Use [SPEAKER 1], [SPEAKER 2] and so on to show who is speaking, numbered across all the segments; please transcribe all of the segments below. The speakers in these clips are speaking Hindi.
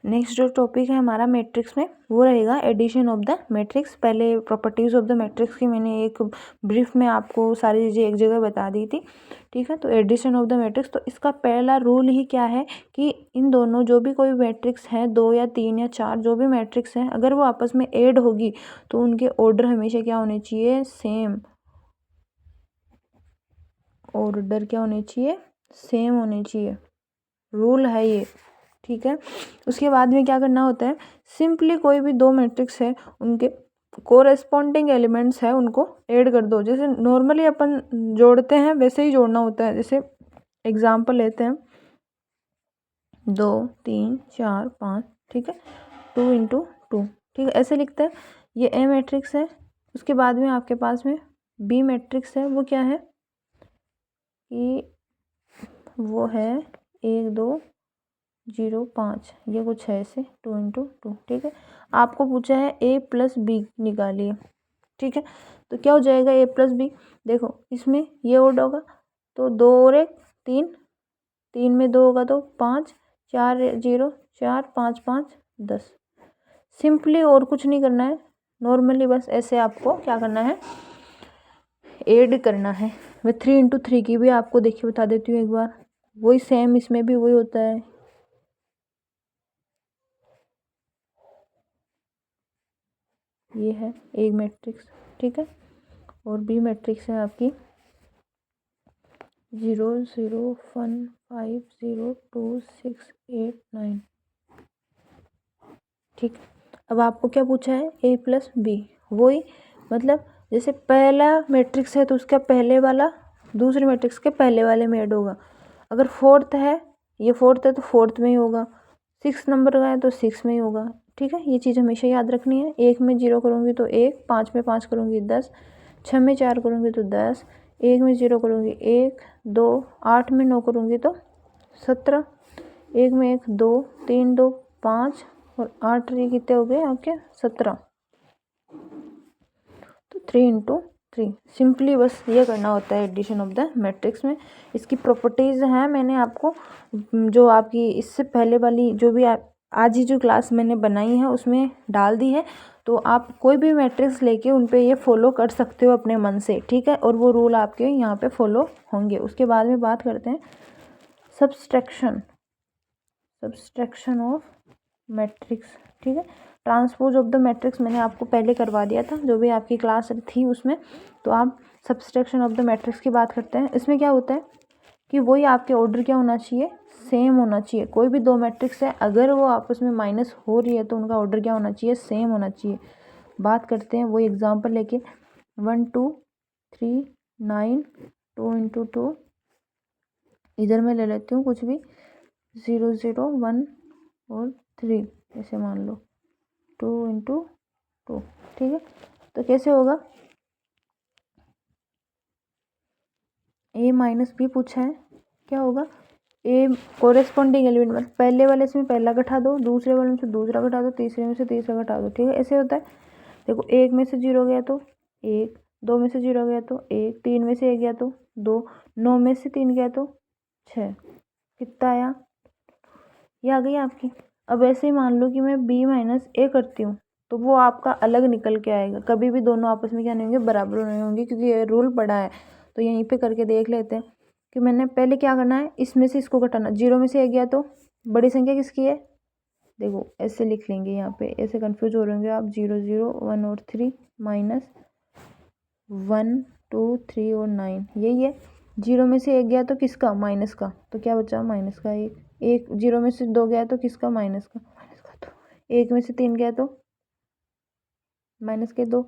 [SPEAKER 1] नेक्स्ट जो टॉपिक है हमारा मैट्रिक्स में वो रहेगा एडिशन ऑफ द मैट्रिक्स। पहले प्रॉपर्टीज़ ऑफ द मैट्रिक्स की मैंने एक ब्रीफ में आपको सारी चीज़ें एक जगह बता दी थी, ठीक है। तो एडिशन ऑफ द मैट्रिक्स, तो इसका पहला रूल ही क्या है कि इन दोनों जो भी कोई मैट्रिक्स है, 2 या 3 या 4 जो भी मैट्रिक्स हैं, अगर वो आपस में ऐड होगी तो उनके ऑर्डर हमेशा क्या होने चाहिए, सेम। ऑर्डर क्या होने चाहिए, सेम होने चाहिए, रूल है ये, ठीक है। उसके बाद में क्या करना होता है, सिंपली कोई भी दो मैट्रिक्स है उनके कोरेस्पॉन्डिंग एलिमेंट्स है उनको ऐड कर दो। जैसे नॉर्मली अपन जोड़ते हैं वैसे ही जोड़ना होता है। जैसे एग्जांपल लेते हैं 2 3 4 5, ठीक है, 2 इंटू 2, ठीक है, ऐसे लिखते हैं। ये ए मैट्रिक्स है। उसके बाद में आपके पास में बी मैट्रिक्स है, वो क्या है कि वो है 1 2 0 5, ये कुछ है ऐसे 2 इंटू 2, ठीक है। आपको पूछा है ए प्लस बी निकालिए, ठीक है। तो क्या हो जाएगा ए प्लस बी, देखो इसमें ये ओड होगा तो 2 और 1 3, 3 में 2 होगा तो 5, 4 0 4 5 5 10। सिंपली और कुछ नहीं करना है, नॉर्मली बस ऐसे आपको क्या करना है, ऐड करना है। मैं 3 इंटू 3 की भी आपको देखिए बता देती हूँ एक बार, वही सेम इसमें भी वही होता है। ये है ए मैट्रिक्स, ठीक है, और बी मैट्रिक्स है आपकी 0 0 1 5 0 2 6 8 9, ठीक। अब आपको क्या पूछा है, ए प्लस बी, वही मतलब जैसे पहला मैट्रिक्स है तो उसका पहले वाला दूसरे मैट्रिक्स के पहले वाले में ऐड होगा। अगर फोर्थ है, ये फोर्थ है तो फोर्थ में ही होगा। 6 नंबर का है तो 6 में ही होगा, ठीक है। ये चीज़ हमेशा याद रखनी है। 1 में 0 करूँगी तो 1, 5 में 5 करूँगी 10, 6 में 4 करूँगी तो 10, 1 में 0 करूँगी 1 2, 8 में 9 करूँगी तो 17, 1 में 1 2 3 2 5 और 8 3 कितने हो गए आपके 17, तो 3 इंटू 3। सिंपली बस ये करना होता है एडिशन ऑफ द मैट्रिक्स में। इसकी प्रॉपर्टीज़ हैं मैंने आपको जो आपकी इससे पहले वाली जो भी आज ही जो क्लास मैंने बनाई है उसमें डाल दी है। तो आप कोई भी मैट्रिक्स लेके उन पे ये फॉलो कर सकते हो अपने मन से, ठीक है, और वो रूल आपके यहाँ पे फॉलो होंगे। उसके बाद में बात करते हैं सब्सट्रैक्शन ऑफ मैट्रिक्स, ठीक है। ट्रांसपोज ऑफ द मैट्रिक्स मैंने आपको पहले करवा दिया था जो भी आपकी क्लास थी उसमें। तो आप सब्सट्रैक्शन ऑफ द मैट्रिक्स की बात करते हैं। इसमें क्या होता है कि वही आपके ऑर्डर क्या होना चाहिए, सेम होना चाहिए। कोई भी दो मैट्रिक्स है अगर वो आपस में माइनस हो रही है तो उनका ऑर्डर क्या होना चाहिए, सेम होना चाहिए। बात करते हैं वही एग्जांपल लेके 1 2 3 9 2 इंटू 2, इधर मैं ले लेती हूँ कुछ भी 0 0 1 और 3, ऐसे मान लो 2 इंटू 2, ठीक है। तो कैसे होगा, ए माइनस बी पूछा है, क्या होगा, ए कोरेस्पॉन्डिंग एलिमेंट मतलब पहले वाले से पहला घटा दो, दूसरे वाले में से दूसरा घटा दो, तीसरे में से तीसरा घटा दो, ठीक है, ऐसे होता है। देखो 1 में से 0 गया तो 1, 2 में से 0 गया तो 1, 3 में से 1 गया तो 2, 9 में से 3 गया तो 6, कितना आया, ये आ गई आपकी। अब ऐसे ही मान लो कि मैं b माइनस ए करती हूँ तो वो आपका अलग निकल के आएगा। कभी भी दोनों आपस में क्या नहीं होंगे, बराबर नहीं होंगे, क्योंकि ये रूल पड़ा है। तो यहीं पे करके देख लेते हैं कि मैंने पहले क्या करना है, इसमें से इसको घटाना। 0 में से 1 गया तो बड़ी संख्या किसकी है, देखो ऐसे लिख लेंगे, यहाँ पे ऐसे कंफ्यूज हो रहे होंगे आप। 0 0 1 और 3 माइनस 1 2 3 और 9, यही है। 0 में से 1 गया तो किसका, माइनस का, तो क्या बचा, माइनस का 1। 0 में से 2 गया तो किसका, माइनस का, तो 1 में से 3 गया तो माइनस के 2,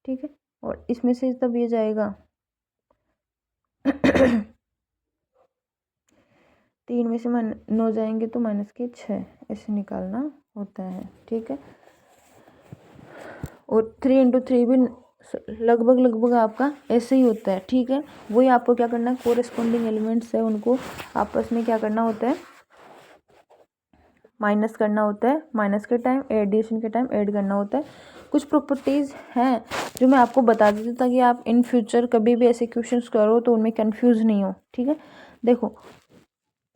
[SPEAKER 1] ठीक है। और इसमें से तब ये जाएगा 3 में से 9 जाएंगे तो माइनस के 6, ऐसे निकालना होता है, ठीक है। और 3 इंटू 3 भी लगभग आपका ऐसे ही होता है, ठीक है। वही आपको क्या करना है, कोरेस्पॉन्डिंग एलिमेंट्स है उनको आपस में क्या करना होता है, माइनस करना होता है। माइनस के टाइम, एडिशन के टाइम ऐड करना होता है। कुछ प्रॉपर्टीज़ हैं जो मैं आपको बता देती हूँ ताकि आप इन फ्यूचर कभी भी ऐसे क्वेश्चंस करो तो उनमें कंफ्यूज नहीं हो, ठीक है। देखो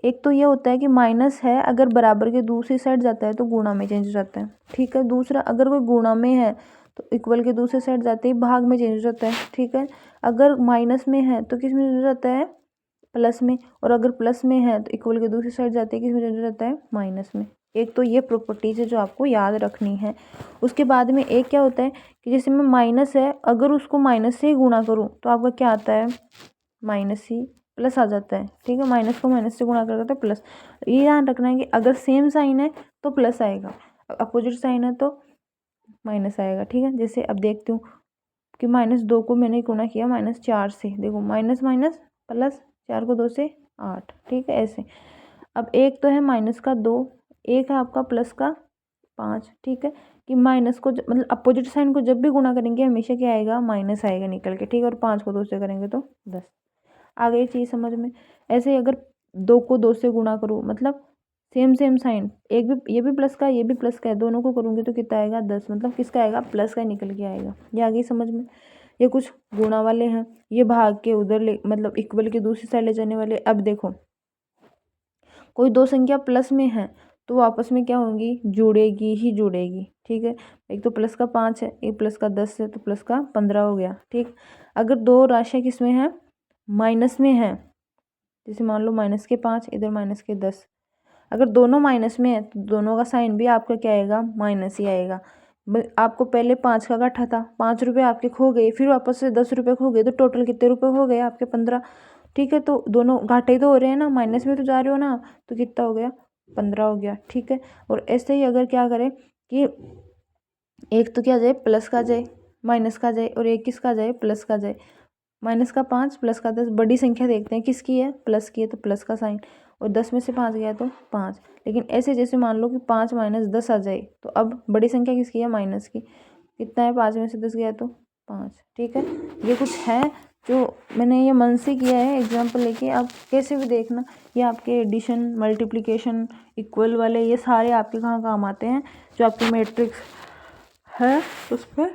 [SPEAKER 1] एक तो ये होता है कि माइनस है अगर बराबर के दूसरी साइड जाता है तो गुणा में चेंज हो जाता है, ठीक है। दूसरा, अगर कोई गुणा में है तो इक्वल के दूसरे साइड जाते ही भाग में चेंज हो जाता है, ठीक है। अगर माइनस में है तो किस में चेंज हो जाता है, प्लस में। और अगर प्लस में है तो इक्वल के दूसरी साइड जाते ही किस में चेंज हो जाता है, माइनस में। एक तो ये प्रॉपर्टीज है जो आपको याद रखनी है। उसके बाद में एक क्या होता है कि जैसे में माइनस है, अगर उसको माइनस से ही गुणा करूँ तो आपका क्या आता है, माइनस ही प्लस आ जाता है, ठीक है। माइनस को माइनस से गुणा कर देते हैं प्लस। ये ध्यान रखना है कि अगर सेम साइन है तो प्लस आएगा, अपोजिट साइन है तो माइनस आएगा, ठीक है। जैसे अब देखती हूँ कि -2 को मैंने गुणा किया -4 से, देखो माइनस माइनस प्लस, 4 को 2 से 8, ठीक है, ऐसे। अब एक तो है माइनस का 2, एक है आपका प्लस का 5, ठीक है। कि माइनस को मतलब अपोजिट साइन को जब भी गुणा करेंगे हमेशा क्या आएगा, माइनस आएगा निकल के, ठीक है। और 5 को 2 से करेंगे तो 10। आ गई चीज़ समझ में। ऐसे ही अगर 2 को 2 से गुणा करूँ, मतलब सेम सेम साइन, एक भी ये भी प्लस का ये भी प्लस का है, दोनों को करूँगी तो कितना आएगा, 10। मतलब किसका आएगा, प्लस का निकल के आएगा। ये आ गई समझ में। ये कुछ गुणा वाले हैं, ये भाग के उधर ले मतलब इक्वल की दूसरी साइड ले जाने वाले। अब देखो कोई दो संख्या प्लस में है तो वो आपस में क्या होंगी, जुड़ेगी ही जुड़ेगी, ठीक है। एक तो प्लस का 5 है, एक प्लस का 10 है, तो प्लस का 15 हो गया, ठीक। अगर दो राशियाँ किस में है, माइनस में है, जैसे मान लो -5 इधर -10, अगर दोनों माइनस में है तो दोनों का साइन भी आपका क्या आएगा, माइनस ही आएगा। आपको पहले 5 का घाटा था, 5 रुपये आपके खो गए, फिर वापस से 10 रुपये खो गए, तो टोटल कितने रुपए हो गए आपके, 15, ठीक है। तो दोनों घाटे ही तो हो रहे हैं ना, माइनस में तो जा रहे हो ना, तो कितना हो गया, 15 हो गया, ठीक है। और ऐसे ही अगर क्या करें कि एक तो क्या जाए, प्लस का जाए, माइनस का जाए, और एक किसका जाए, प्लस का जाए। -5 प्लस का 10, बड़ी संख्या देखते हैं किसकी है, प्लस की है तो प्लस का साइन, और 10 में से 5 गया तो 5। लेकिन ऐसे जैसे मान लो कि 5 - 10 आ जाए, तो अब बड़ी संख्या किसकी है, माइनस की। कितना है, 5 में से 10 गया तो 5, ठीक है। ये कुछ है जो मैंने ये मन से किया है एग्जाम्पल लेके, आप कैसे भी देखना। ये आपके एडिशन, मल्टीप्लिकेशन, इक्वल वाले ये सारे आपके कहाँ काम आते हैं, जो आपके मैट्रिक्स है उस पर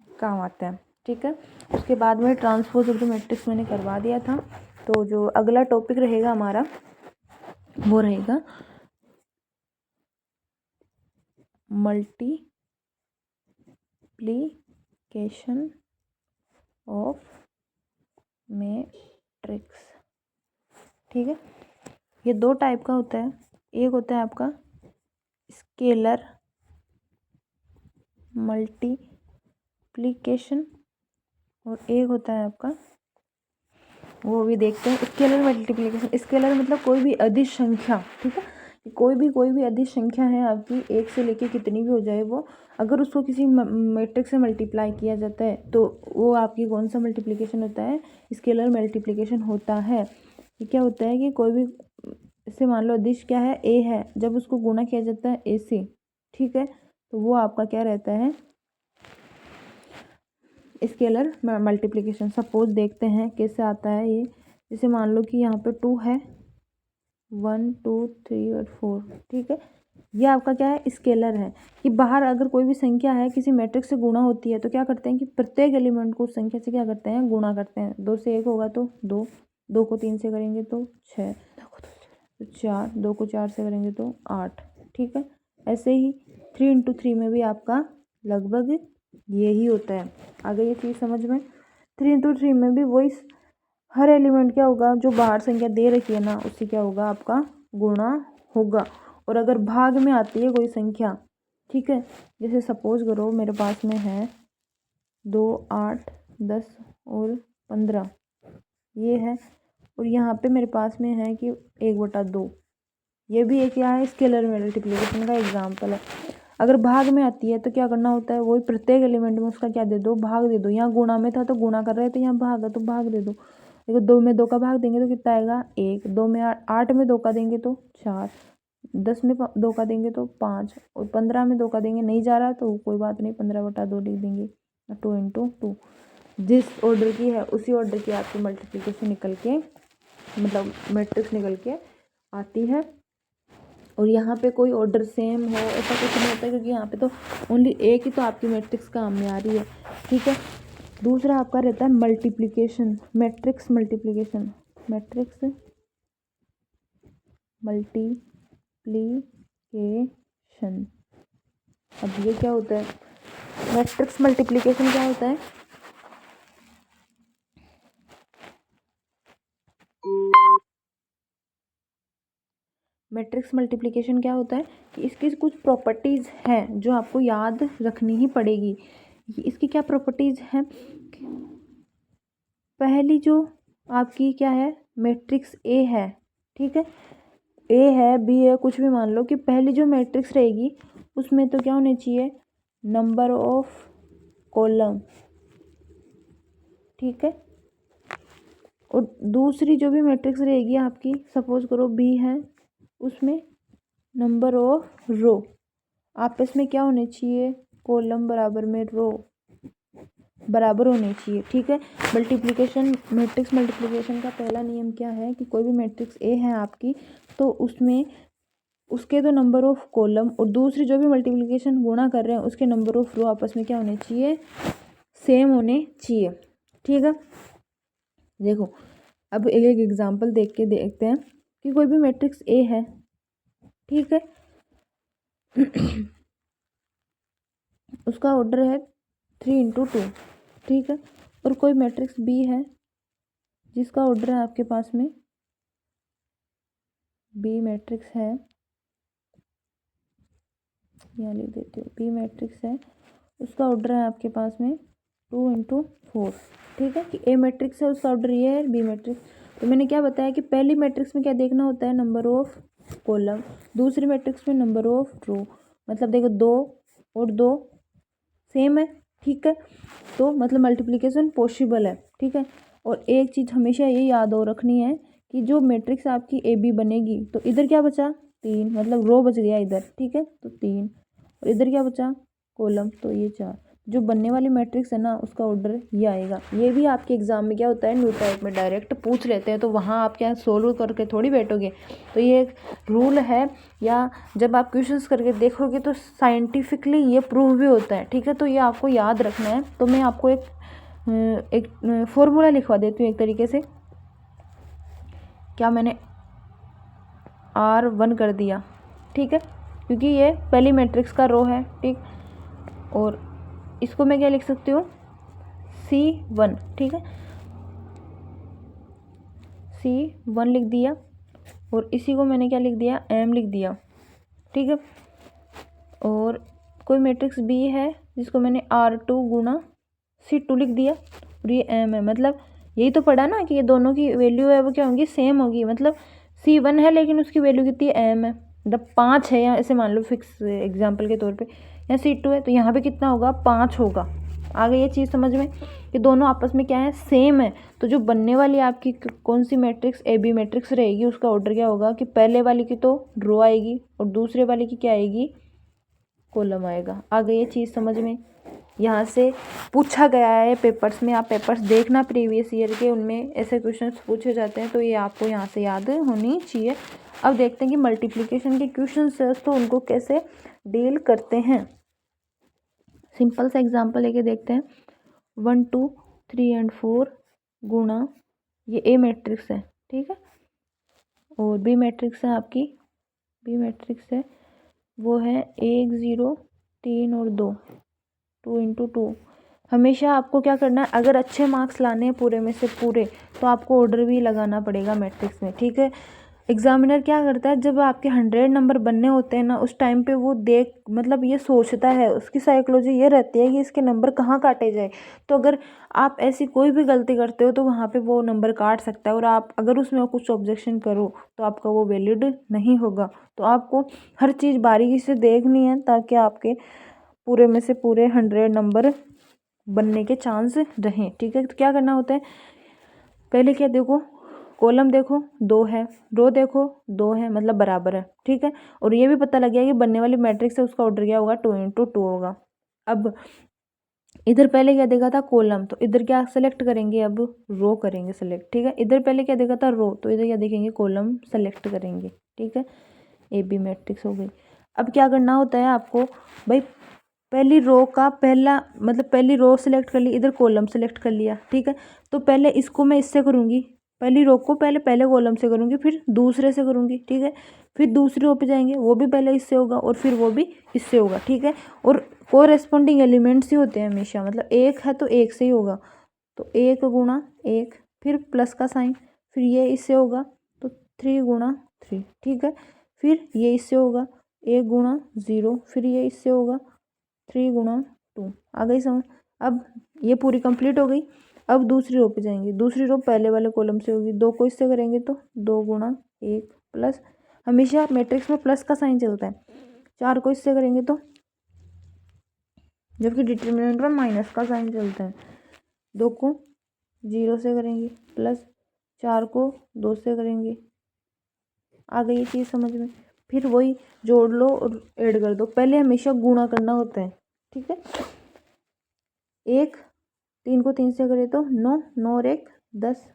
[SPEAKER 1] काम आते हैं, ठीक है। उसके बाद में ट्रांसपोज ऑफ द मैट्रिक्स मैंने करवा दिया था। तो जो अगला टॉपिक रहेगा हमारा वो रहेगा मल्टीप्लिकेशन ऑफ मैट्रिक्स, ठीक है। ये दो टाइप का होता है, एक होता है आपका स्केलर मल्टीप्लिकेशन और एक होता है आपका, वो भी देखते हैं, स्केलर मल्टीप्लिकेशन। स्केलर मतलब कोई भी अदिश संख्या, ठीक है। कोई भी अदिश संख्या है आपकी, एक से लेके कितनी भी हो जाए वो, अगर उसको किसी मैट्रिक्स से मल्टीप्लाई किया जाता है तो वो आपकी कौन सा मल्टीप्लिकेशन होता है, स्केलर मल्टीप्लिकेशन होता है। ये क्या होता है कि कोई भी, इससे मान लो अदिश क्या है, ए है, जब उसको गुणा किया जाता है ए से, ठीक है, तो वो आपका क्या रहता है, स्केलर मल्टीप्लिकेशन। सपोज देखते हैं कैसे आता है ये। जैसे मान लो कि यहाँ पे 2 है, 1 2 3 और 4, ठीक है। ये आपका क्या है, स्केलर है। कि बाहर अगर कोई भी संख्या है किसी मैट्रिक्स से गुणा होती है तो क्या करते हैं कि प्रत्येक एलिमेंट को उस संख्या से क्या करते हैं, गुणा करते हैं। 2 से 1 होगा तो 2, 2 को 3 से करेंगे तो 6, तो 4, 2 को 4 से करेंगे तो 8, ठीक है। ऐसे ही 3 × 3 में भी आपका लगभग यही होता है। आगे ये चीज़ समझ में। 3 × 3 में भी वही, हर एलिमेंट क्या होगा, जो बाहर संख्या दे रखी है ना उससे क्या होगा, आपका गुणा होगा। और अगर भाग में आती है कोई संख्या, ठीक है, जैसे सपोज करो मेरे पास में है 2 8 10 और 15, ये है। और यहाँ पे मेरे पास में है कि 1/2, ये भी एक क्या है, स्केलर मल्टीप्लिकेशन का एग्जाम्पल है। अगर भाग में आती है तो क्या करना होता है, वही प्रत्येक एलिमेंट में उसका क्या दे दो, भाग दे दो। यहाँ गुणा में था तो गुणा कर रहे थे, यहाँ भाग है तो भाग दे दो। देखो 2 में 2 का भाग देंगे तो कितना आएगा, 1। 2 में 8 में 2 का देंगे तो 4, 10 में 2 का देंगे तो 5, और 15 में 2 का देंगे, नहीं जा रहा तो कोई बात नहीं, 15/2 लिख देंगे, 2 × 2। जिस ऑर्डर की है उसी ऑर्डर की आपकी मल्टीप्लिकेशन निकल के, मतलब मैट्रिक्स निकल के आती है। और यहाँ पे कोई ऑर्डर सेम हो ऐसा कुछ नहीं होता, क्योंकि यहाँ पे तो ओनली एक ही तो आपकी मैट्रिक्स काम में आ रही है, ठीक है। दूसरा आपका रहता है multiplication, matrix multiplication, matrix multiplication. अब ये क्या होता है, मैट्रिक्स मल्टीप्लिकेशन क्या होता है, मैट्रिक्स मल्टीप्लिकेशन क्या होता है कि इसकी कुछ प्रॉपर्टीज़ हैं जो आपको याद रखनी ही पड़ेगी। इसकी क्या प्रॉपर्टीज़ हैं, पहली जो आपकी क्या है, मैट्रिक्स ए है, ठीक है, ए है बी है कुछ भी मान लो, कि पहली जो मैट्रिक्स रहेगी उसमें तो क्या होने चाहिए, नंबर ऑफ कॉलम, ठीक है, और दूसरी जो भी मैट्रिक्स रहेगी आपकी, सपोज करो बी है, उसमें नंबर ऑफ रो, आपस में क्या होने चाहिए, कॉलम बराबर में रो बराबर होने चाहिए, ठीक है। मल्टीप्लिकेशन, मैट्रिक्स मल्टीप्लिकेशन का पहला नियम क्या है कि कोई भी मैट्रिक्स ए है आपकी, तो उसमें उसके तो नंबर ऑफ कॉलम और दूसरी जो भी मल्टीप्लिकेशन गुणा कर रहे हैं उसके नंबर ऑफ रो आपस में क्या होने चाहिए, सेम होने चाहिए, ठीक है। देखो अब एक एक एग्जांपल देख के देखते हैं कि कोई भी मैट्रिक्स ए है, ठीक है, उसका ऑर्डर है 3 × 2, ठीक है, और कोई मैट्रिक्स बी है जिसका ऑर्डर है आपके पास में, बी मैट्रिक्स है, यहाँ लिख देती हूँ, बी मैट्रिक्स है, उसका ऑर्डर है आपके पास में 2 × 4, ठीक है, कि ए मैट्रिक्स है उसका ऑर्डर ये है बी मैट्रिक्स। तो मैंने क्या बताया कि पहली मैट्रिक्स में क्या देखना होता है, नंबर ऑफ कॉलम, दूसरी मैट्रिक्स में नंबर ऑफ रो, मतलब देखो 2 और 2 सेम है, ठीक है, तो मतलब मल्टीप्लिकेशन पॉसिबल है, ठीक है। और एक चीज़ हमेशा ये याद हो रखनी है कि जो मैट्रिक्स आपकी ए बी बनेगी तो इधर क्या बचा 3, मतलब रो बच गया इधर, ठीक है, तो 3, और इधर क्या बचा कॉलम, तो ये 4, जो बनने वाली मैट्रिक्स है ना उसका ऑर्डर ये आएगा। ये भी आपके एग्जाम में क्या होता है, न्यू टाइप में डायरेक्ट पूछ लेते हैं, तो वहाँ आप क्या सोल्व करके थोड़ी बैठोगे, तो ये एक रूल है, या जब आप क्वेश्चंस करके देखोगे तो साइंटिफिकली ये प्रूव भी होता है, ठीक है, तो ये आपको याद रखना है। तो मैं आपको एक फॉर्मूला लिखवा देती हूँ एक तरीके से, क्या मैंने R1 कर दिया, ठीक है, क्योंकि ये पहली मैट्रिक्स का रो है, ठीक, और इसको मैं क्या लिख सकती हूँ C1, ठीक है, C1 लिख दिया, और इसी को मैंने क्या लिख दिया M लिख दिया, ठीक है, और कोई मैट्रिक्स B है जिसको मैंने R2 × C2 लिख दिया, और ये M है, मतलब यही तो पढ़ा ना कि ये दोनों की वैल्यू है वो क्या होंगी, सेम होगी, मतलब C1 है लेकिन उसकी वैल्यू कितनी है M है, मतलब 5 है, या ऐसे मान लो फिक्स एग्जाम्पल के तौर पे, यहाँ C2 है तो यहाँ पे कितना होगा 5 होगा। आ गई ये चीज़ समझ में कि दोनों आपस में क्या है, सेम है। तो जो बनने वाली आपकी कौन सी मैट्रिक्स ए बी मैट्रिक्स रहेगी उसका ऑर्डर क्या होगा कि पहले वाली की तो रो आएगी और दूसरे वाली की क्या आएगी, कॉलम आएगा। आ गई ये चीज़ समझ में, यहाँ से पूछा गया है पेपर्स में, आप पेपर्स देखना प्रीवियस ईयर के, उनमें ऐसे क्वेश्चंस पूछे जाते हैं, तो ये आपको यहाँ से याद होनी चाहिए। अब देखते हैं कि मल्टीप्लिकेशन के क्वेश्चंस है तो उनको कैसे डील करते हैं। सिंपल सा एग्जांपल लेके देखते हैं, 1 2 3 एंड 4 गुणा, ये ए मैट्रिक्स है, ठीक है, और बी मैट्रिक्स है आपकी, बी मैट्रिक्स है वो है 1 0 3 और 2, 2 × 2। हमेशा आपको क्या करना है, अगर अच्छे मार्क्स लाने हैं पूरे में से पूरे, तो आपको ऑर्डर भी लगाना पड़ेगा मैट्रिक्स में, ठीक है। एग्जामिनर क्या करता है, जब आपके 100 नंबर बनने होते हैं ना उस टाइम पे वो देख, मतलब ये सोचता है, उसकी साइकोलॉजी ये रहती है कि इसके नंबर कहाँ काटे जाए। तो अगर आप ऐसी कोई भी गलती करते हो तो वहाँ पे वो नंबर काट सकता है, और आप अगर उसमें कुछ ऑब्जेक्शन करो तो आपका वो वैलिड नहीं होगा। तो आपको हर चीज़ बारीकी से देखनी है ताकि आपके पूरे में से पूरे 100 नंबर बनने के चांस रहें, ठीक है। तो क्या करना होता है, पहले क्या देखो, कॉलम देखो 2 है, रो देखो 2 है, मतलब बराबर है, ठीक है, और ये भी पता लग गया कि बनने वाली मैट्रिक्स है उसका ऑर्डर क्या होगा 2 × 2 होगा। अब इधर पहले क्या देखा था कॉलम, तो इधर क्या सेलेक्ट करेंगे, अब रो करेंगे सेलेक्ट, ठीक है। इधर पहले क्या देखा था रो, तो इधर क्या देखेंगे कॉलम सेलेक्ट करेंगे, ठीक है, ए बी मैट्रिक्स हो गई। अब क्या करना होता है आपको, भाई पहली रो का पहला, मतलब पहली रो सेलेक्ट कर ली, इधर कॉलम सेलेक्ट कर लिया, ठीक है, तो पहले इसको मैं इससे करूँगी, पहली रो को पहले कॉलम से करूँगी, फिर दूसरे से करूँगी, ठीक है। फिर दूसरी रो पे जाएंगे, वो भी पहले इससे होगा और फिर वो भी इससे होगा, ठीक है। और कोरेस्पॉन्डिंग एलिमेंट्स ही होते हैं हमेशा, मतलब एक है तो एक से ही होगा। तो 1 × 1, फिर प्लस का साइन, फिर ये इससे होगा तो 3 × 3, ठीक है। फिर ये इससे होगा 1 × 0, फिर ये इससे होगा 3 × 2। आ गई समझ। अब ये पूरी कंप्लीट हो गई। अब दूसरी रो पे जाएंगे, दूसरी रो पहले वाले कॉलम से होगी, 2 को इससे करेंगे तो 2 × 1 प्लस, हमेशा मैट्रिक्स में प्लस का साइन चलता है। 4 को इससे करेंगे तो, जबकि डिटरमिनेंट में माइनस का साइन चलता है। 2 को 0 से करेंगे प्लस, 4 को 2 से करेंगे। आ गई ये चीज़ समझ में। फिर वही जोड़ लो और ऐड कर दो, पहले हमेशा गुणा करना होता है, ठीक है। 1 3 को 3 से करें तो 9, 9 और 1 10,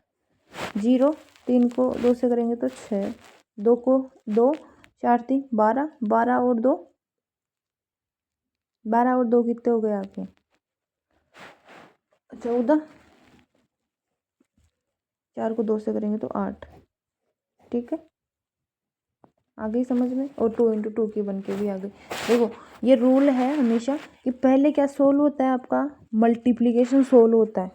[SPEAKER 1] 0 3 को 2 से करेंगे तो 6, 2 को 2, 4 3 12, 12 और 2 12 और 2 कितने हो गए आपके 14, 4 को 2 से करेंगे तो 8, ठीक है। आ गई समझ में। और 2 × 2 की बन के भी आ गई। देखो ये रूल है हमेशा कि पहले क्या सोल्व होता है, आपका मल्टीप्लिकेशन सोल्व होता है,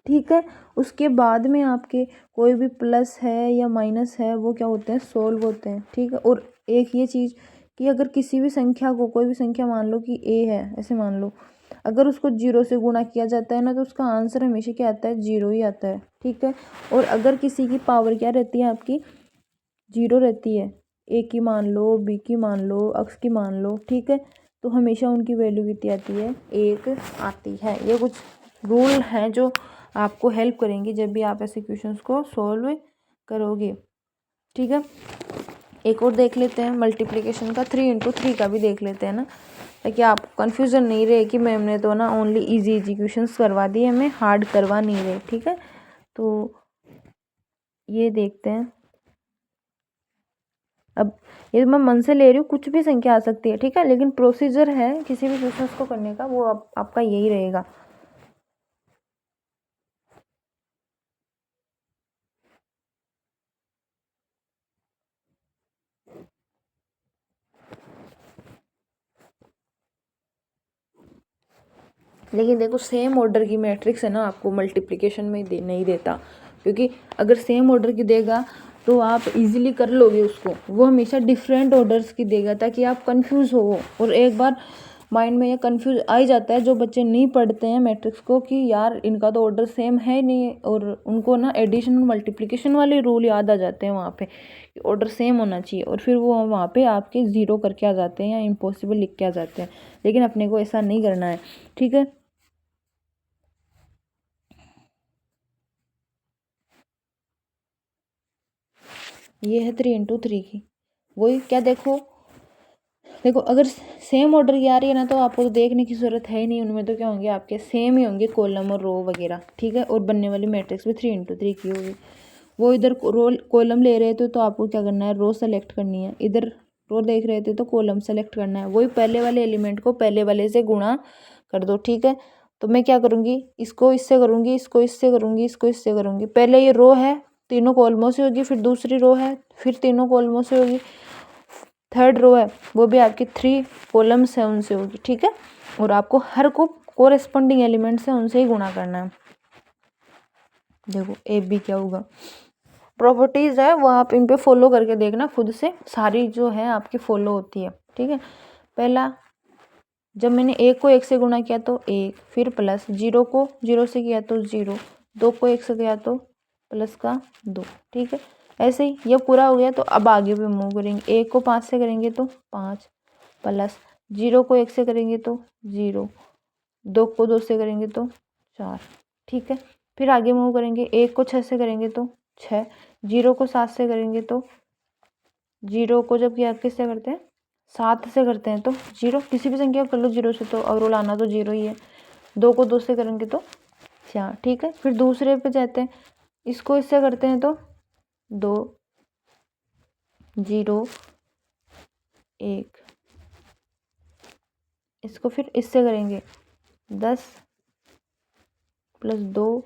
[SPEAKER 1] ठीक है। उसके बाद में आपके कोई भी प्लस है या माइनस है वो क्या होते हैं, सोल्व होते हैं, ठीक है। और एक ये चीज़ कि अगर किसी भी संख्या को, कोई भी संख्या मान लो कि a है, ऐसे मान लो, अगर उसको 0 से गुणा किया जाता है ना तो उसका आंसर हमेशा क्या आता है, 0 ही आता है, ठीक है। और अगर किसी की पावर क्या रहती है आपकी, 0 रहती है, a की मान लो, b की मान लो, x की मान लो, ठीक है, तो हमेशा उनकी वैल्यू कितनी आती है, 1 आती है। ये कुछ रूल हैं जो आपको हेल्प करेंगे जब भी आप ऐसे क्वेश्चंस को सॉल्व करोगे, ठीक है। एक और देख लेते हैं मल्टीप्लिकेशन का, 3 × 3 का भी देख लेते हैं ना, ताकि आप कन्फ्यूज़न नहीं रहे कि मैम ने तो ना ओनली इजी क्वेश्चंस करवा दिए, हमें हार्ड करवा नहीं रहे, ठीक है। तो ये देखते हैं। अब ये मैं मन से ले रही हूँ, कुछ भी संख्या आ सकती है, ठीक है, लेकिन प्रोसीजर है किसी भी क्वेश्चंस को करने का वो आपका यही रहेगा। लेकिन देखो सेम ऑर्डर की मैट्रिक्स है ना, आपको मल्टीप्लिकेशन में नहीं देता, क्योंकि अगर सेम ऑर्डर की देगा तो आप इजीली कर लोगे उसको, वो हमेशा डिफरेंट ऑर्डर्स की देगा ताकि आप कंफ्यूज हो। और एक बार माइंड में ये कंफ्यूज आ ही जाता है जो बच्चे नहीं पढ़ते हैं मैट्रिक्स को कि यार इनका तो ऑर्डर सेम है नहीं, और उनको ना एडिशन और मल्टीप्लिकेशन वाले रूल याद आ जाते हैं वहाँ पे कि ऑर्डर सेम होना चाहिए, और फिर वो वहाँ पे आपके ज़ीरो करके आ जाते हैं या इम्पॉसिबल लिख के आ जाते हैं। लेकिन अपने को ऐसा नहीं करना है, ठीक है। ये है 3 × 3 की, वही क्या, देखो अगर सेम ऑर्डर की आ रही है ना तो आपको तो देखने की ज़रूरत है ही नहीं, उनमें तो क्या होंगे आपके सेम ही होंगे कॉलम और रो वगैरह, ठीक है। और बनने वाली मैट्रिक्स भी 3 × 3 की होगी। वो इधर रो कॉलम ले रहे थे तो आपको क्या करना है, रो सेलेक्ट करनी है, इधर रो देख रहे थे तो कॉलम सेलेक्ट करना है, वही पहले वाले एलिमेंट को पहले वाले से गुणा कर दो, ठीक है। तो मैं क्या करूँगी, इसको इससे करूँगी, इसको इससे करूँगी, इसको इससे करूँगी। पहले ये रो है, तीनों कॉलमों से होगी, फिर दूसरी रो है, फिर तीनों कॉलमों से होगी, थर्ड रो है वो भी आपकी 3 कॉलम्स है उनसे होगी, ठीक है। और आपको हर को कोरेस्पॉन्डिंग एलिमेंट से उनसे ही गुणा करना है। देखो ए बी क्या होगा, प्रॉपर्टीज है वो आप इन पे फॉलो करके देखना खुद से, सारी जो है आपकी फॉलो होती है, ठीक है। पहला, जब मैंने 1 को 1 से गुणा किया तो 1, फिर प्लस, 0 को 0 से किया तो 0, 2 को 1 से किया तो प्लस का 2, ठीक है। ऐसे ही ये पूरा हो गया तो अब आगे भी मूव करेंगे। 1 को 5 से करेंगे तो 5 प्लस, 0 को 1 से करेंगे तो 0, 2 को 2 से करेंगे तो 4, ठीक है। फिर आगे मूव करेंगे, 1 को 6 से करेंगे तो 6, 0 को 7 से करेंगे तो 0 को जब क्या किससे करते हैं, 7 से करते हैं तो 0, किसी भी संख्या कर लो 0 से तो ओवरऑल आना तो 0 ही है। 2 को 2 से करेंगे तो 4, ठीक है। फिर दूसरे पे जाते हैं, इसको इससे करते हैं तो 2 0 1, इसको फिर इससे करेंगे 10 + 2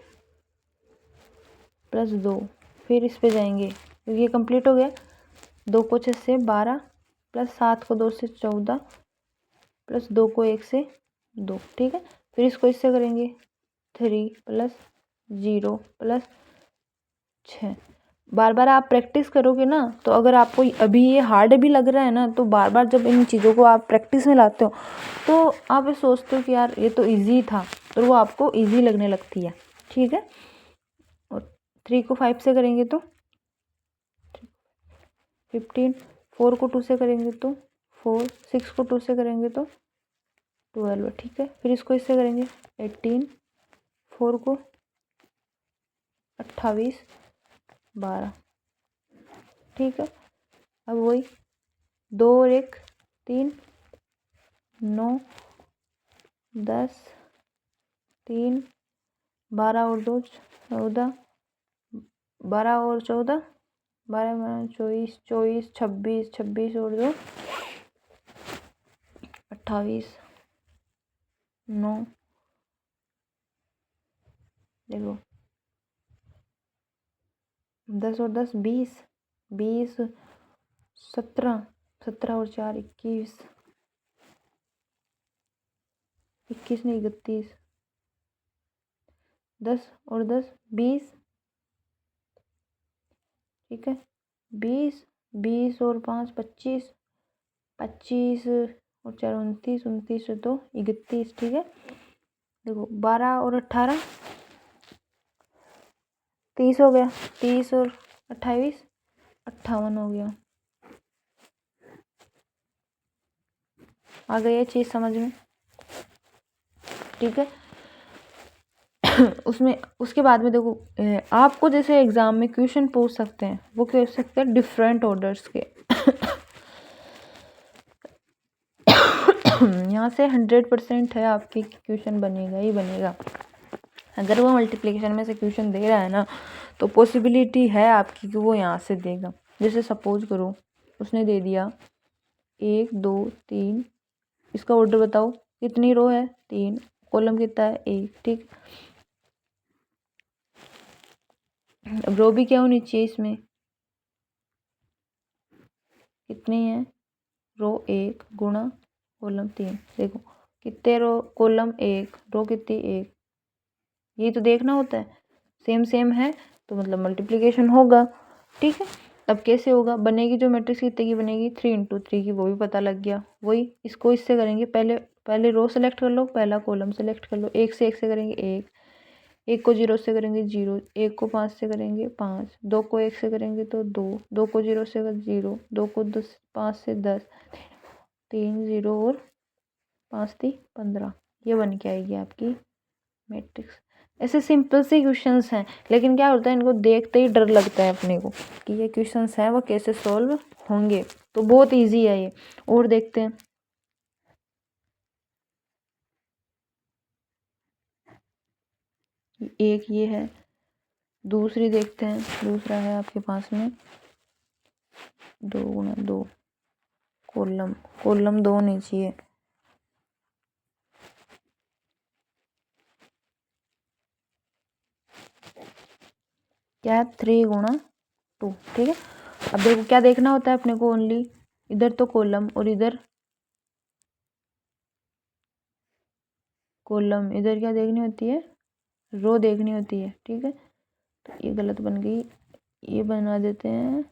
[SPEAKER 1] + 2, फिर इस पे जाएंगे क्योंकि ये कंप्लीट हो गया। 2 को 6 से 12 प्लस 7 को 2 से 14 प्लस 2 को 1 से 2, ठीक है। फिर इसको इससे करेंगे 3 प्लस 0 प्लस 6। बार बार आप प्रैक्टिस करोगे ना, तो अगर आपको अभी ये हार्ड भी लग रहा है ना, तो बार बार जब इन चीज़ों को आप प्रैक्टिस में लाते हो तो आप ये सोचते हो कि यार ये तो इजी था, तो वो आपको इजी लगने लगती है, ठीक है। और 3 को 5 से करेंगे तो 15, 4 को 2 से करेंगे तो 4, 6 को 2 से करेंगे तो 12, ठीक है। फिर इसको इससे करेंगे 18, 4 को 28, 12, ठीक है। अब वही 2 और 1 3, 9, 10, 3, 12 और 2 14, 12 और 14, 12 12 24, 24, 26, 26 और 2 28, 9, देखो 10 और 10 20, 20 17, 17 और 4 21, 21 नहीं 31, 10 और 10 20, ठीक है। 20, 20 और 5 25, 25 और 4 29, 29 और 2 31, ठीक है। देखो 12 और 18 30 हो गया, 30 और 28 58 हो गया। आ गई ये चीज़ समझ में, ठीक है। उसमें उसके बाद में देखो आपको जैसे एग्जाम में क्वेश्चन पूछ सकते हैं, वो पूछ सकते हैं डिफरेंट ऑर्डर्स के। यहाँ से 100% है आपकी क्वेश्चन बनेगा ही बनेगा। अगर वो मल्टीप्लिकेशन में से क्वेश्चन दे रहा है ना, तो पॉसिबिलिटी है आपकी कि वो यहाँ से देगा। जैसे सपोज करो उसने दे दिया 1 2 3, इसका ऑर्डर बताओ, कितनी रो है 3, कॉलम कितना है 1, ठीक। अब रो भी क्या होनी चाहिए इसमें, कितनी है रो 1 गुणा कॉलम 3, देखो कितने रो कॉलम 1 रो कितनी 1, ये तो देखना होता है। सेम सेम है तो मतलब मल्टीप्लिकेशन होगा, ठीक है। अब कैसे होगा, बनेगी जो मैट्रिक्स कितने की बनेगी 3 × 3 की, वो भी पता लग गया। वही इसको इससे करेंगे, पहले रो सेलेक्ट कर लो, पहला कॉलम सेलेक्ट कर लो। 1 से 1 से करेंगे 1, 1 को 0 से करेंगे 0, 1 को 5 से करेंगे 5, 2 को 1 से करेंगे तो 2, 2 को 0 से 0, 2 को 5 से 10, 3 0 और 5 3 15, ये बन के आएगी आपकी मैट्रिक्स। ऐसे सिंपल से क्वेश्चंस हैं, लेकिन क्या होता है इनको देखते ही डर लगता है अपने को कि ये क्वेश्चंस हैं वो कैसे सॉल्व होंगे। तो बहुत इजी है ये। और देखते हैं एक ये है, दूसरी देखते हैं। दूसरा है आपके पास में 2 गुणा 2, कॉलम 2 होनी चाहिए। क्या है 3 गुणा 2, ठीक है। अब देखो क्या देखना होता है अपने को, ओनली इधर तो कॉलम और इधर कॉलम, इधर क्या देखनी होती है रो देखनी होती है, ठीक है। तो ये गलत बन गई, ये बना देते हैं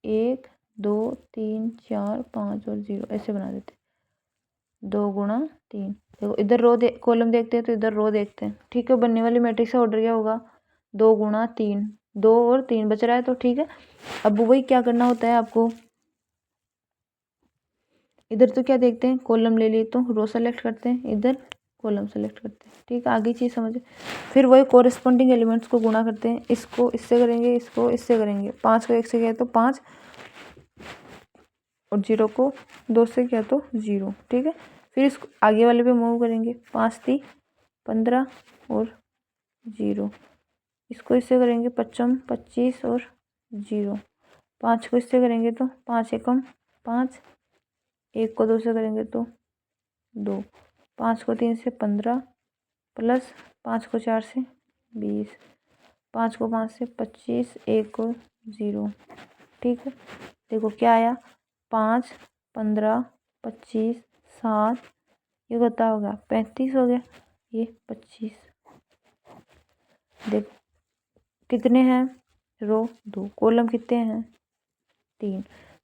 [SPEAKER 1] 1 2 3 4 5 और 0, ऐसे बना देते हैं 2 गुणा 3। देखो इधर कॉलम देखते हैं तो इधर रो देखते हैं, ठीक है। बनने वाली मैट्रिक्स का ऑर्डर क्या होगा 2 गुणा 3, 2 और 3 बच रहा है तो ठीक है। अब वही क्या करना होता है आपको, इधर तो क्या देखते हैं कॉलम ले लिए तो रो सेलेक्ट करते हैं, इधर कॉलम सेलेक्ट करते हैं, ठीक है। आगे चीज़ समझे। फिर वही कोरिस्पोंडिंग एलिमेंट्स को गुणा करते हैं, इसको इससे करेंगे, इसको इससे करेंगे। 5 को 1 से किया तो 5 और 0 को 2 से किया तो 0, ठीक है। फिर इसको आगे वाले पे मूव करेंगे, 5 3 15 और 0, इसको इससे करेंगे 55 25 और 0, 5 को इससे करेंगे तो 5 एकम 5, 1 को 2 से करेंगे तो 2, 5 को 3 से 15 प्लस 5 को 4 से 20, 5 को 5 से 25, 1 को 0, ठीक है। देखो क्या आया, 5, 15, 25, 7, ये कितना हो गया, 35 हो गया, ये 25। देखो कितने हैं रो, 2, कॉलम कितने हैं, 3।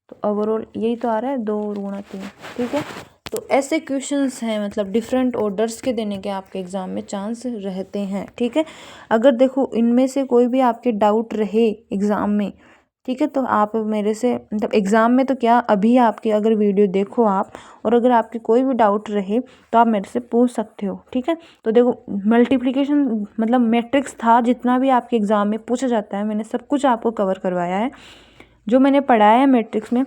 [SPEAKER 1] तो ओवरऑल यही तो आ रहा है, 2 गुणा 3, ठीक है। तो ऐसे क्वेश्चंस हैं, मतलब डिफरेंट ऑर्डर्स के देने के आपके एग्जाम में चांस रहते हैं, ठीक है। अगर देखो इनमें से कोई भी आपके डाउट रहे एग्जाम में, ठीक है, तो आप मेरे से, मतलब एग्जाम में तो क्या, अभी आपकी अगर वीडियो देखो आप, और अगर आपकी कोई भी डाउट रहे तो आप मेरे से पूछ सकते हो, ठीक है। तो देखो मल्टीप्लिकेशन मतलब मैट्रिक्स था, जितना भी आपके एग्जाम में पूछा जाता है मैंने सब कुछ आपको कवर करवाया है। जो मैंने पढ़ाया है मैट्रिक्स में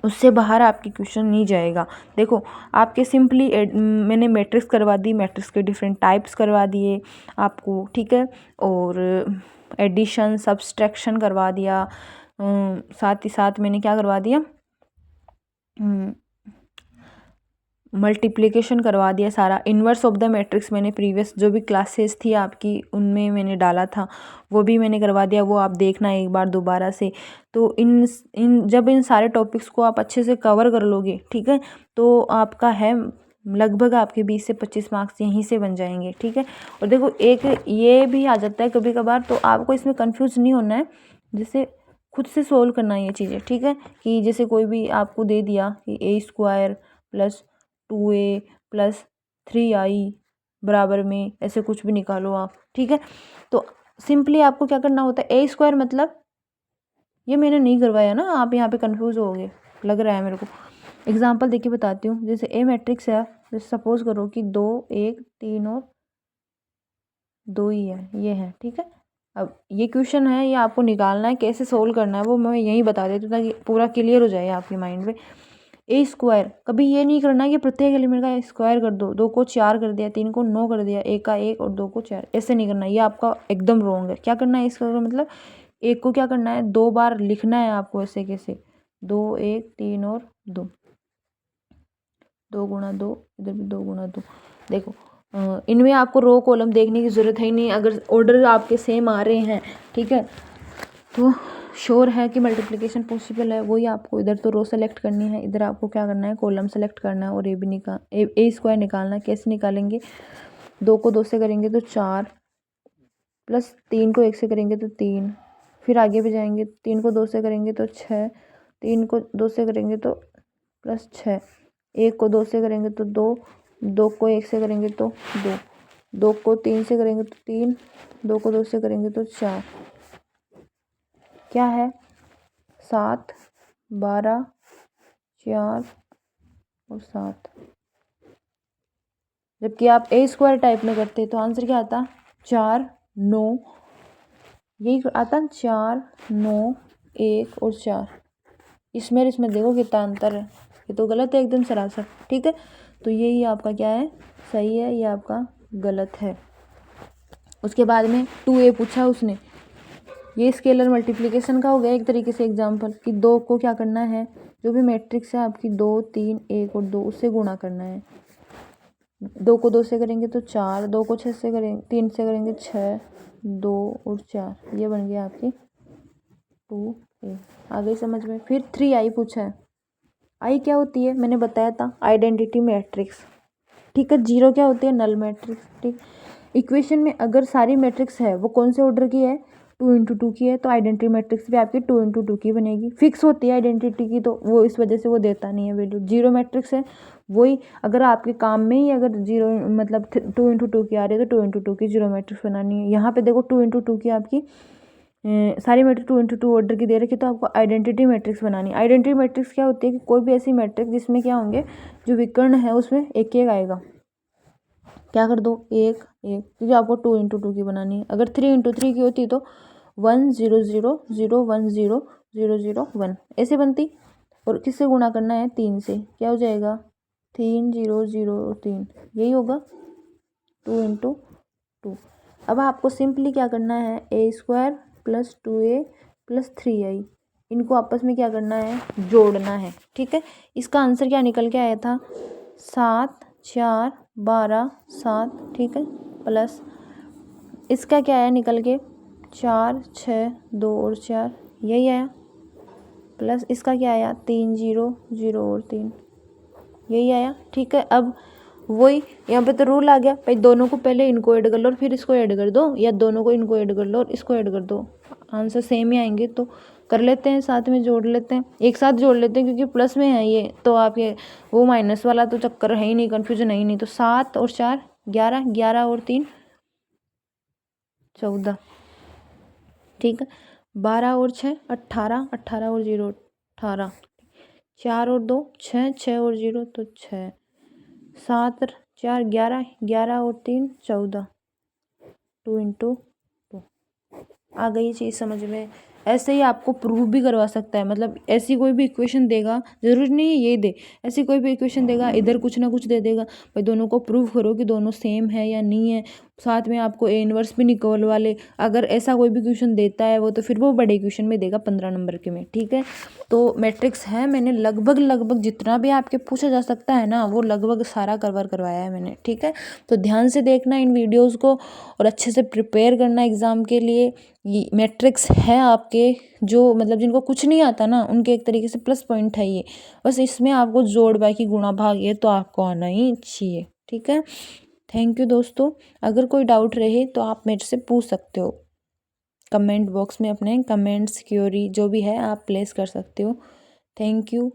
[SPEAKER 1] उससे बाहर आपकी क्वेश्चन नहीं जाएगा। देखो आपके सिंपली मैंने मैट्रिक्स करवा दी, मैट्रिक्स के डिफरेंट टाइप्स करवा दिए आपको, ठीक है, और एडिशन सब्सट्रैक्शन करवा दिया, साथ ही साथ मैंने क्या करवा दिया, मल्टीप्लिकेशन करवा दिया सारा। इन्वर्स ऑफ द मैट्रिक्स मैंने प्रीवियस जो भी क्लासेस थी आपकी उनमें मैंने डाला था, वो भी मैंने करवा दिया, वो आप देखना एक बार दोबारा से। तो जब इन सारे टॉपिक्स को आप अच्छे से कवर कर लोगे, ठीक है, तो आपका है लगभग आपके 20 से 25 मार्क्स यहीं से बन जाएंगे, ठीक है। और देखो एक ये भी आ जाता है कभी कभार, तो आपको इसमें कन्फ्यूज़ नहीं होना है, जैसे खुद से सोल्व करना है ये चीज़ें, ठीक है। कि जैसे कोई भी आपको दे दिया कि a² + 2a + 3i बराबर में ऐसे कुछ भी निकालो आप, ठीक है। तो सिंपली आपको क्या करना होता है, a² मतलब ये मैंने नहीं करवाया ना, आप यहाँ पे कंफ्यूज हो गए लग रहा है मेरे को। एग्जांपल देके बताती हूँ, जैसे ए मैट्रिक्स है, जैसे सपोज करो कि 2, 1, 3 और 2 ही है, ये है, ठीक है। अब ये क्वेश्चन है, ये आपको निकालना है, कैसे सोल्व करना है वो मैं यहीं बता देती हूँ ताकि पूरा क्लियर हो जाए आपके माइंड में। a², कभी ये नहीं करना है कि प्रत्येक एलिमेंट का स्क्वायर कर दो, 2 को 4 कर दिया, 3 को 9 कर दिया, 1 का 1 और 2 को 4, ऐसे नहीं करना, ये आपका एकदम रॉन्ग है। क्या करना है इसका मतलब, एक को क्या करना है, 2 बार लिखना है आपको, ऐसे कैसे, 2, 1, 3 और 2, 2 गुणा 2, इधर भी 2 गुणा 2। देखो इनमें आपको रो कॉलम देखने की ज़रूरत है ही नहीं, अगर ऑर्डर आपके सेम आ रहे हैं, ठीक है, तो श्योर है कि मल्टीप्लिकेशन पॉसिबल है। वही आपको इधर तो रो सेलेक्ट करनी है, इधर आपको क्या करना है, कॉलम सेलेक्ट करना है, और a² निकालना है। कैसे निकालेंगे, 2 को 2 से करेंगे तो 4, प्लस 3 को 1 से करेंगे तो 3, फिर आगे भी जाएंगे, 3 को 2 से करेंगे तो 6, 3 को 2 से करेंगे तो प्लस 6, 1 को 2 से करेंगे तो 2, 2 को 1 से करेंगे तो 2, 2 को 3 से करेंगे तो 3, 2 को 2 से करेंगे तो 4, क्या है, 7, 12, 4 और 7। जबकि आप a² टाइप में करते तो आंसर क्या आता, 4, 9, यही आता, 4, 9, 1 और 4। इसमें देखो कितना अंतर है, ये तो गलत है एकदम सरासर, ठीक है। तो यही आपका क्या है, सही है, ये आपका गलत है। उसके बाद में 2a पूछा उसने, ये स्केलर मल्टीप्लिकेशन का हो गया एक तरीके से एग्जाम्पल, कि 2 को क्या करना है, जो भी मैट्रिक्स है आपकी 2, 3, 1 और 2 उससे गुणा करना है। 2 को 2 से करेंगे तो 4, 2 को 6 से करेंगे, 3 से करेंगे 6, 2 और 4, ये बन गया आपकी 2a। आ गई समझ में। फिर 3i पूछा है, आई क्या होती है, मैंने बताया था आइडेंटिटी मैट्रिक्स, ठीक है। 0 क्या होती है, नल मैट्रिक्स, ठीक। इक्वेशन में अगर सारी मैट्रिक्स है वो कौन से ऑर्डर की है, 2 × 2 की है, तो आइडेंटिटी मैट्रिक्स भी आपकी 2 × 2 की बनेगी। फिक्स होती है आइडेंटिटी की, तो वो इस वजह से वो देता नहीं है वैल्यू। 0 मैट्रिक्स है वही, अगर आपके काम में ही अगर 0 मतलब 2 × 2 की आ रही है तो 2 × 2 की 0 मैट्रिक्स बनानी है। यहाँ पे देखो 2 × 2 की आपकी सारी मैट्रिक्स 2 × 2 ऑर्डर की दे रखी, तो आपको आइडेंटिटी मैट्रिक्स बनानी है। आइडेंटिटी मैट्रिक्स क्या होती है कि कोई भी ऐसी मैट्रिक्स जिसमें क्या होंगे, जो विकर्ण है उसमें एक एक आएगा, क्या कर दो, 1 1, क्योंकि आपको 2 × 2 की बनानी है। अगर 3 × 3 की होती तो 1 0 0 0 1 0 0 0 1 ऐसे बनती। और किससे गुणा करना है, 3 से, क्या हो जाएगा, 3 0 0 और 3, यही होगा 2 × 2। अब आपको सिंपली क्या करना है, a² + 2a + 3i, इनको आपस में क्या करना है, जोड़ना है, ठीक है। इसका आंसर क्या निकल के आया था, 7, 4, 12, 7, ठीक है, प्लस इसका क्या आया निकल के, 4, 6, 2 और 4, यही आया, प्लस इसका क्या आया 3 0 0 और 3, यही आया। ठीक है, अब वही यहाँ पे तो रूल आ गया भाई, दोनों को पहले इनको ऐड कर लो और फिर इसको ऐड कर दो, या दोनों को इनको ऐड कर लो और इसको ऐड कर दो, आंसर सेम ही आएंगे। तो कर लेते हैं, साथ में जोड़ लेते हैं, एक साथ जोड़ लेते हैं क्योंकि प्लस में है ये, तो आप ये वो माइनस वाला तो चक्कर है ही नहीं, कन्फ्यूजन है ही नहीं। तो 7 और 4 11, 11 और 3 14, ठीक है। 12 और 6 18, 18 और 0 18, 4 और 2 6, 6 और 0 तो 6, 7 4 11, 11 और 3 14, 2 इंटू 2। आ गई चीज़ समझ में। ऐसे ही आपको प्रूव भी करवा सकता है, मतलब ऐसी कोई भी इक्वेशन देगा, ज़रूरी नहीं है ये दे, ऐसी कोई भी इक्वेशन देगा, इधर कुछ ना कुछ दे देगा, भाई दोनों को प्रूव करो कि दोनों सेम है या नहीं है, साथ में आपको ए इनवर्स भी निकाल वाले। अगर ऐसा कोई भी क्वेश्चन देता है वो, तो फिर वो बड़े क्वेश्चन में देगा 15 नंबर के में, ठीक है। तो मैट्रिक्स है, मैंने लगभग जितना भी आपके पूछा जा सकता है ना, वो लगभग सारा कवर करवाया है मैंने, ठीक है। तो ध्यान से देखना इन वीडियोज़ को और अच्छे से प्रिपेयर करना एग्ज़ाम के लिए। ये मैट्रिक्स है आपके, जो मतलब जिनको कुछ नहीं आता ना, उनके एक तरीके से प्लस पॉइंट है ये। बस इसमें आपको जोड़ बाकी गुणा भाग ये तो आपको आना ही चाहिए, ठीक है। थैंक यू दोस्तों। अगर कोई डाउट रहे तो आप मेरे से पूछ सकते हो, कमेंट बॉक्स में अपने कमेंट्स क्वेरी जो भी है आप प्लेस कर सकते हो। Thank you.